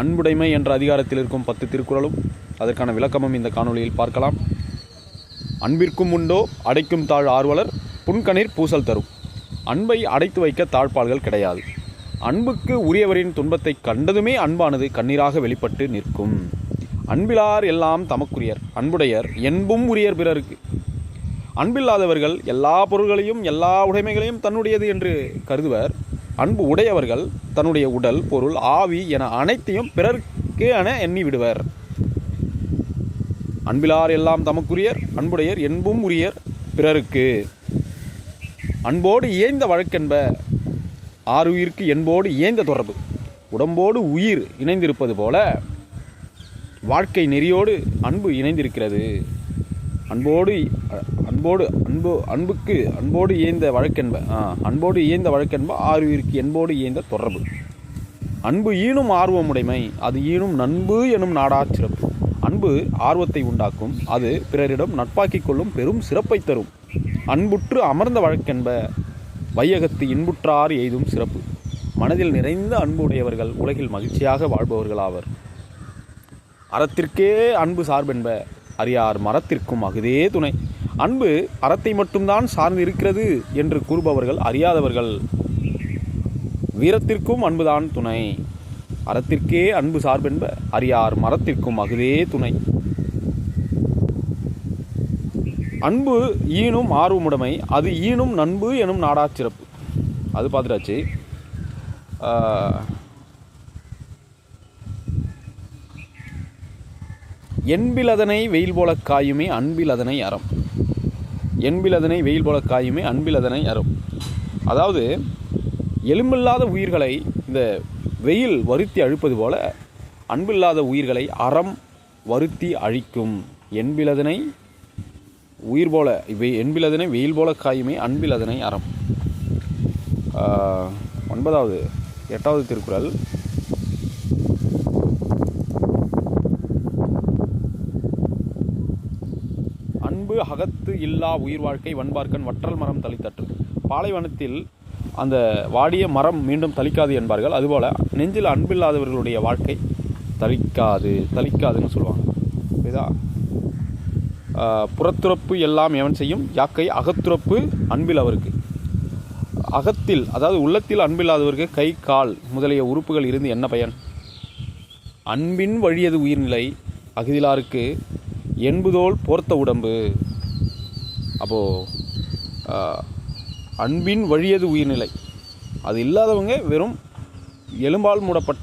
அன்புடைமை என்ற அதிகாரத்தில் இருக்கும் 10 திருக்குறளும் அதற்கான விளக்கமும் இந்த காணொளியில் பார்க்கலாம். அன்பிற்கும் உண்டோ அடைக்கும் தாழ் ஆர்வலர் புன்கணீர் பூசல் தரும். அன்பை அடைத்து வைக்க தாழ்பால்கள் கிடையாது. அன்புக்கு உரியவரின் துன்பத்தை கண்டதுமே அன்பானது கண்ணீராக வெளிப்பட்டு நிற்கும். அன்பிலார் எல்லாம் தமக்குரியர், அன்புடையர் என்பும் உரியர் பிறருக்கு. அன்பில்லாதவர்கள் எல்லா பொருள்களையும் எல்லா உடைமைகளையும் தன்னுடையது என்று கருதுவர். அன்பு உடையவர்கள் தன்னுடைய உடல், பொருள், ஆவி என அனைத்தையும் பிறர்க்கு என எண்ணி விடுவர். அன்பிலார் எல்லாம் தமக்குரியர், அன்புடையர் என்பும் உரியர் பிறருக்கு. அன்போடு இயைந்த வழக்கென்ப ஆறுயிர்க்கு என்போடு இயைந்த தொடர்பு. உடம்போடு உயிர் இணைந்திருப்பது போல வாழ்க்கை நெறியோடு அன்பு இணைந்திருக்கிறது. அன்போடு இயைந்த வழக்கென்ப ஆறுயிர்க்கு என்போடு இயைந்த தொடர்பு. அன்பு ஈனும் ஆர்வமுடைமை, அது ஈனும் நண்பு எனும் நாடா சிறப்பு. அன்பு ஆர்வத்தை உண்டாக்கும், அது பிறரிடம் நட்பாக்கிக் கொள்ளும் பெரும் சிறப்பை தரும். அன்புற்று அமர்ந்த வழக்கென்ப வையகத்து இன்புற்றார் எய்தும் சிறப்பு. மனதில் நிறைந்த அன்பு உடையவர்கள் உலகில் மகிழ்ச்சியாக வாழ்பவர்கள் ஆவர். அறத்திற்கே அன்பு சார்பென்ப அறியார் மரத்திற்கும் அகுதே துணை. அன்பு அறத்தை மட்டும்தான் சார்ந்து இருக்கிறது என்று கூறுபவர்கள் அறியாதவர்கள். வீரத்திற்கும் அன்புதான் துணை. அறத்திற்கே அன்பு சார்பென்ப அறியார் மரத்திற்கும் அகுதே துணை. அன்பு ஈனும் ஆர்வமுடைமை, அது ஈனும் நண்பு எனும் நாடா சிறப்பு. அது பார்த்துட்டாச்சு. என்பில் அதனை வெயில் போல காயுமே அன்பில் அதனை அறம். என்பில் அதனை வெயில் போல காயுமே அன்பில் அதனை அறம். அதாவது எலும்பில்லாத உயிர்களை இந்த வெயில் வருத்தி அழிப்பது போல அன்பில்லாத உயிர்களை அறம் வருத்தி அழிக்கும். என்பிலதனை உயிர் போல என்பிலதனை வெயில் போல காயுமே அன்பில் அதனை அறம். 8வது திருக்குறள். அன்பு அகத்து இல்லா உயிர் வாழ்க்கை வன்பார்க்கன் வற்றல் மரம் தளித்தற்று. பாலைவனத்தில் அந்த வாடிய மரம் மீண்டும் தளிக்காது என்பார்கள். அதுபோல் நெஞ்சில் அன்பில்லாதவர்களுடைய வாழ்க்கை தளிக்காதுன்னு சொல்லுவாங்க. புரியுதா? புறத்துறப்பு எல்லாம் எவன் செய்யும் யாக்கை அகத்துறப்பு அன்பில் அவருக்கு. அகத்தில், அதாவது உள்ளத்தில் அன்பில்லாதவருக்கு கை, கால் முதலிய உறுப்புகள் இருந்து என்ன பயன்? அன்பின் வழியது உயிர்நிலை அகுதிலாருக்கு என்புதோல் போர்த்த உடம்பு. அப்போது அன்பின் வழியது உயிர்நிலை, அது இல்லாதவங்க வெறும் எலும்பால் மூடப்பட்ட